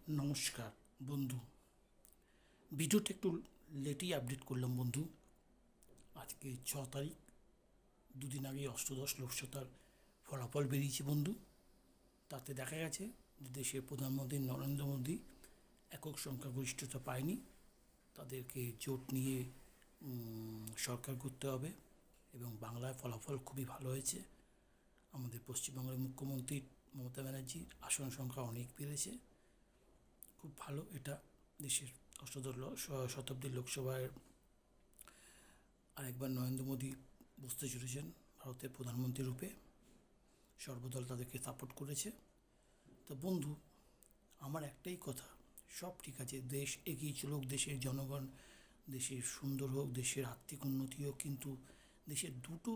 নমস্কার বন্ধু। ভিডিওটা একটু লেটেই আপডেট করলাম বন্ধু। আজকে 6 তারিখ, দুদিন আগে অষ্টদশ লোকসভার ফলাফল বেরিয়েছে বন্ধু। তাতে দেখা গেছে যে দেশের প্রধানমন্ত্রী নরেন্দ্র মোদী একক সংখ্যাগরিষ্ঠতা পায়নি। তাদেরকে জোট নিয়ে সরকার করতে হবে এবং বাংলায় ফলাফল খুবই ভালো হয়েছে। আমাদের পশ্চিমবঙ্গের মুখ্যমন্ত্রী মমতা ব্যানার্জির আসন সংখ্যা অনেক বেড়েছে, খুব ভালো। এটা দেশের অষ্টদশ শতাব্দীর লোকসভায় আরেকবার নরেন্দ্র মোদী বসতে চলেছেন ভারতের প্রধানমন্ত্রী রূপে। সর্বদল তাদেরকে সাপোর্ট করেছে। তো বন্ধু, আমার একটাই কথা, সব ঠিক আছে, দেশ এগিয়ে চলুক, দেশের জনগণ দেশের সুন্দর হোক, দেশের আর্থিক উন্নতি হোক, কিন্তু দেশের দুটো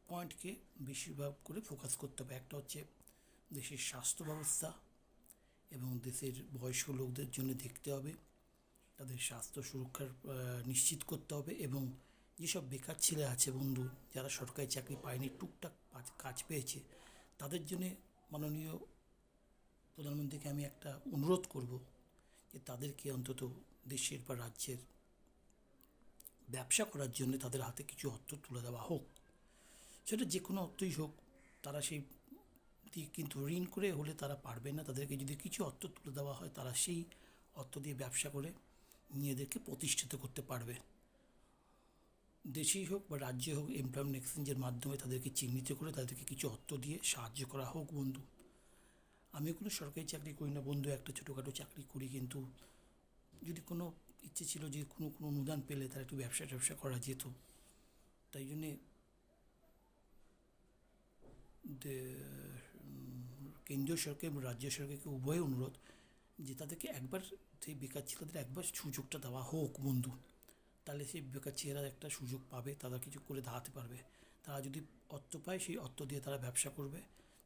পয়েন্টকে বেশিরভাগ করে ফোকাস করতে হবে। একটা হচ্ছে দেশের স্বাস্থ্য ব্যবস্থা, এবং দেশের বয়স্ক লোকদের জন্য দেখতে হবে, তাদের স্বাস্থ্য সুরক্ষার নিশ্চিত করতে হবে। এবং যেসব বেকার ছেলে আছে বন্ধু, যারা সরকারি চাকরি পায়নি, টুকটাক কাজ পেয়েছে, তাদের জন্যে মাননীয় প্রধানমন্ত্রীকে আমি একটা অনুরোধ করব যে তাদেরকে অন্তত দেশের বা রাজ্যের ব্যবসা করার জন্য তাদের হাতে কিছু অর্থ তুলে দেওয়া হোক। সেটা যে কোনো অর্থই হোক, তারা সেই দিয়ে কিন্তু ঋণ করে হলে তারা পারবে না। তাদেরকে যদি কিছু অর্থ তুলে দেওয়া হয়, তারা সেই অর্থ দিয়ে ব্যবসা করে নিজেদেরকে প্রতিষ্ঠিত করতে পারবে। দেশেই হোক বা রাজ্যে হোক, এমপ্লয়মেন্ট এক্সচেঞ্জের মাধ্যমে তাদেরকে চিহ্নিত করে তাদেরকে কিছু অর্থ দিয়ে সাহায্য করা হোক বন্ধু। আমি কোনো সরকারি চাকরি করি না বন্ধু, একটা ছোটোখাটো চাকরি করি, কিন্তু যদি কোনো ইচ্ছে ছিল যে কোনো অনুদান পেলে তারা একটু ব্যবসা করা যেত। তাই জন্যে কেন্দ্রীয় সরকার এবং রাজ্য সরকারকে উভয় অনুরোধ যে তাদেরকে একবার, সেই বেকার ছেলেদের একবার সুযোগটা দেওয়া হোক বন্ধু। তাহলে সেই বেকার ছেলেরা একটা সুযোগ পাবে, তারা কিছু করে দাঁড়াতে পারবে। তারা যদি অর্থ পায়, সেই অর্থ দিয়ে তারা ব্যবসা করবে।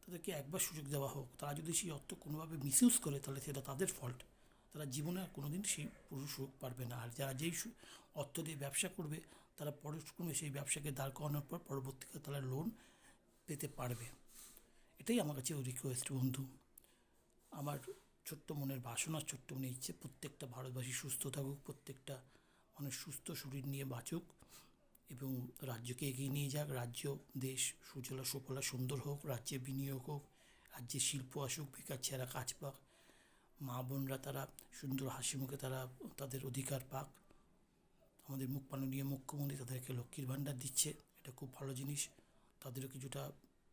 তাদেরকে একবার সুযোগ দেওয়া হোক। তারা যদি সেই অর্থ কোনোভাবে মিসইউজ করে, তাহলে সেটা তাদের ফল্ট। তারা জীবনে আর কোনো দিন সেই পুরো সুযোগ পারবে না। আর যারা যেই অর্থ দিয়ে ব্যবসা করবে, তারা পরক্ষণে সেই ব্যবসাকে দাঁড় করানোর পর পরবর্তীকালে তারা লোন পেতে পারবে। এটাই আমার কাছে রিকোয়েস্ট বন্ধু। আমার ছোট্ট মনের বাসনা, ছোট্ট মনের ইচ্ছে, প্রত্যেকটা ভারতবাসী সুস্থ থাকুক, প্রত্যেকটা মানুষ সুস্থ শরীর নিয়ে বাঁচুক এবং রাজ্যকে এগিয়ে নিয়ে যাক। রাজ্য, দেশ সুজলা সুফলা সুন্দর হোক, রাজ্যে বিনিয়োগ হোক, রাজ্যে শিল্প আসুক, বেকার ছেলেরা কাজ পাক, মা বোনরা তারা সুন্দর হাসি মুখে তারা তাদের অধিকার পাক। আমাদের মাননীয় মুখ্যমন্ত্রী তাদেরকে লক্ষ্মীর ভাণ্ডার দিচ্ছে, এটা খুব ভালো জিনিস। তাদেরও কিছুটা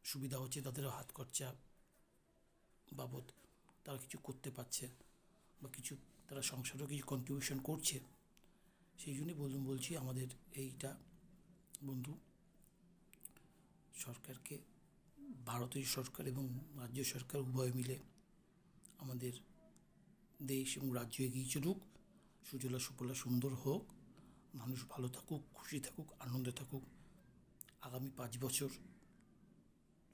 সুবিধা হচ্ছে, তাদেরও হাত খরচা বাবদ তারা কিছু করতে পারছে, বা কিছু তারা সংসারেও কিছু কন্ট্রিবিউশন করছে। সেই জন্যই বলছি আমাদের এইটা বন্ধু, সরকারকে, ভারতীয় সরকার এবং রাজ্য সরকার উভয় মিলে আমাদের দেশ এবং রাজ্য এগিয়ে চলুক, সুজলা সুফলা সুন্দর হোক, মানুষ ভালো থাকুক, খুশি থাকুক, আনন্দে থাকুক, আগামী 5 বছর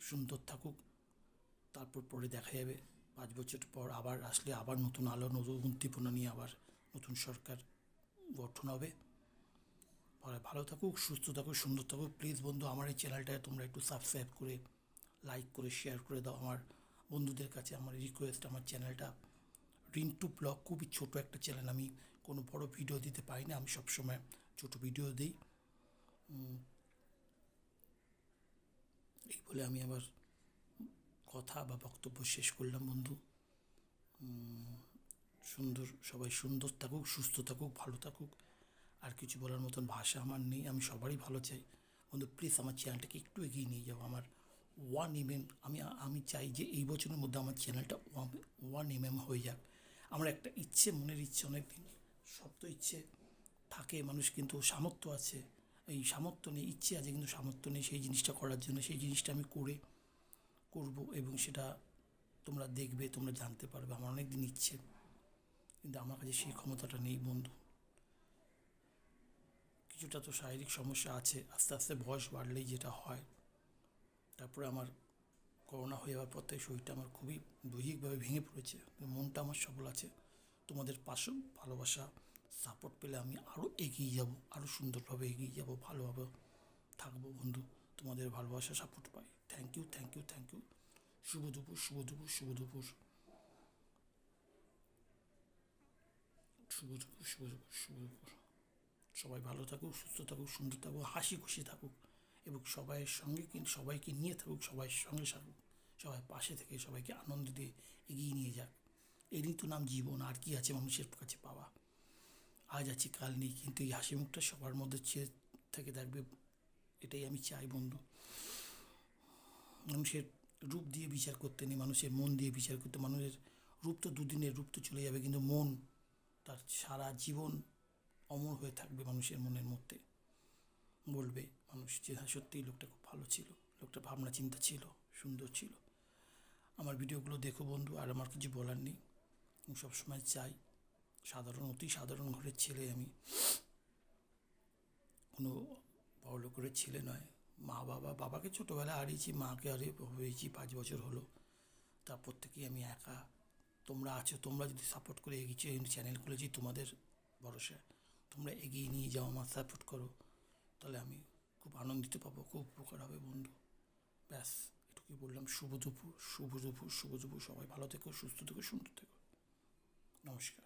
সুন্দর থাকুক। তারপর পরে দেখা যাবে 5 বছর পর আবার আসলে আবার নতুন আলো, নতুন উদ্দীপনা নিয়ে আবার নতুন সরকার গঠন হবে। ভালো থাকুক, সুস্থ থাকুক, সুন্দর থাকুক। প্লিজ বন্ধু, আমার এই চ্যানেলটায় তোমরা একটু সাবস্ক্রাইব করে, লাইক করে, শেয়ার করে দাও। আমার বন্ধুদের কাছে আমার রিকোয়েস্ট, আমার চ্যানেলটা রিন্টু ব্লগ খুবই ছোট একটা চ্যানেল, আমি কোনো বড় ভিডিও দিতে পারি না, আমি সবসময় ছোট ভিডিও দিই। এই বলে আমি আবার কথা বা বক্তব্য শেষ করলাম বন্ধু। সবাই সুন্দর থাকুক, সুস্থ থাকুক, ভালো থাকুক। আর কিছু বলার মতন ভাষা আমার নেই। আমি সবারই ভালো চাই বন্ধু। প্লিজ আমার চ্যানেলটাকে একটু এগিয়ে নিয়ে যাও। আমার 1 mm, আমি চাই যে এই বছরের মধ্যে আমার চ্যানেলটা 1 mm হয়ে যাক। আমার একটা ইচ্ছে, মনের ইচ্ছে, অনেক দিন সব তো ইচ্ছে থাকে মানুষ, কিন্তু সামর্থ্য আছে, এই সামর্থ্য নেই। ইচ্ছে আছে কিন্তু সামর্থ্য নেই সেই জিনিসটা করার জন্য। সেই জিনিসটা আমি করব এবং সেটা তোমরা দেখবে, তোমরা জানতে পারবে। আমার অনেক দিন ইচ্ছে, কিন্তু আমার কাছে সেই ক্ষমতাটা নেই বন্ধু। কিছুটা তো শারীরিক সমস্যা আছে, আস্তে আস্তে বয়স বাড়লেই যেটা হয়। তারপরে আমার করোনা হয়ে যাওয়ার পর থেকে শরীরটা আমার খুবই দৈহিকভাবে ভেঙে পড়েছে, মনটা আমার সবল আছে। তোমাদের পাশে ভালোবাসা, সাপোর্ট পেলে আমি আরও এগিয়ে যাব, আরও সুন্দরভাবে এগিয়ে যাব, ভালোভাবে থাকবো বন্ধু। তোমাদের ভালোবাসা সাপোর্ট পাই। Thank you, thank you, thank you. শুভ দুপুর, শুভ দুপুর, শুভ দুপুর। শুভ দুপুর, শুভ দুপুর, শুভ দুপুর। সবাই ভালো থাকুক, সুস্থ থাকুক, সুন্দর থাকুক, হাসি খুশি থাকুক এবং সবাইয়ের সঙ্গে সবাইকে নিয়ে থাকুক, সবাইয়ের সঙ্গে থাকুক, সবাই পাশে থেকে সবাইকে আনন্দ দিয়ে এগিয়ে নিয়ে যাক। এরই তো নাম জীবন। আর কি আছে মানুষের কাছে পাওয়া? আজ আছি কাল নেই, কিন্তু এই হাসি মুখটা সবার মধ্যে থেকে থাকবে, এটাই আমি চাই বন্ধু। মানুষের রূপ দিয়ে বিচার করতে নেই, মানুষের মন দিয়ে বিচার করতে। মানুষের রূপ তো দুদিনের, রূপ তো চলে যাবে, কিন্তু মন তার সারা জীবন অমর হয়ে থাকবে মানুষের মনের মধ্যে। বলবে মানুষ যে হ্যাঁ সত্যিই লোকটা খুব ভালো ছিল, লোকটা ভাবনা চিন্তা ছিল, সুন্দর ছিল। আমার ভিডিওগুলো দেখো বন্ধু, আর আমার কিছু বলার নেই। আমি সবসময় চাই, অতি সাধারণ ঘরের ছেলে আমি, কোনো বড়লোকের ছেলে নয়। বাবাকে ছোটোবেলায় হারিয়েছি, মাকে হয়েছি 5 বছর হলো। তারপর থেকেই আমি একা। তোমরা আছো, তোমরা যদি সাপোর্ট করে এগিয়েছো, এই চ্যানেল খুলেছি তোমাদের ভরসায়, তোমরা এগিয়ে নিয়ে যাও, আমার সাপোর্ট করো, তাহলে আমি খুব আনন্দিত পাবো, খুব উপকার হবে বন্ধু। ব্যাস এটুকুই বললাম। শুভ দুপুর, শুভ দুপুর, শুভ দুপুর। সবাই ভালো থেকো, সুস্থ থেকো, সুন্দর থেকো। নমস্কার।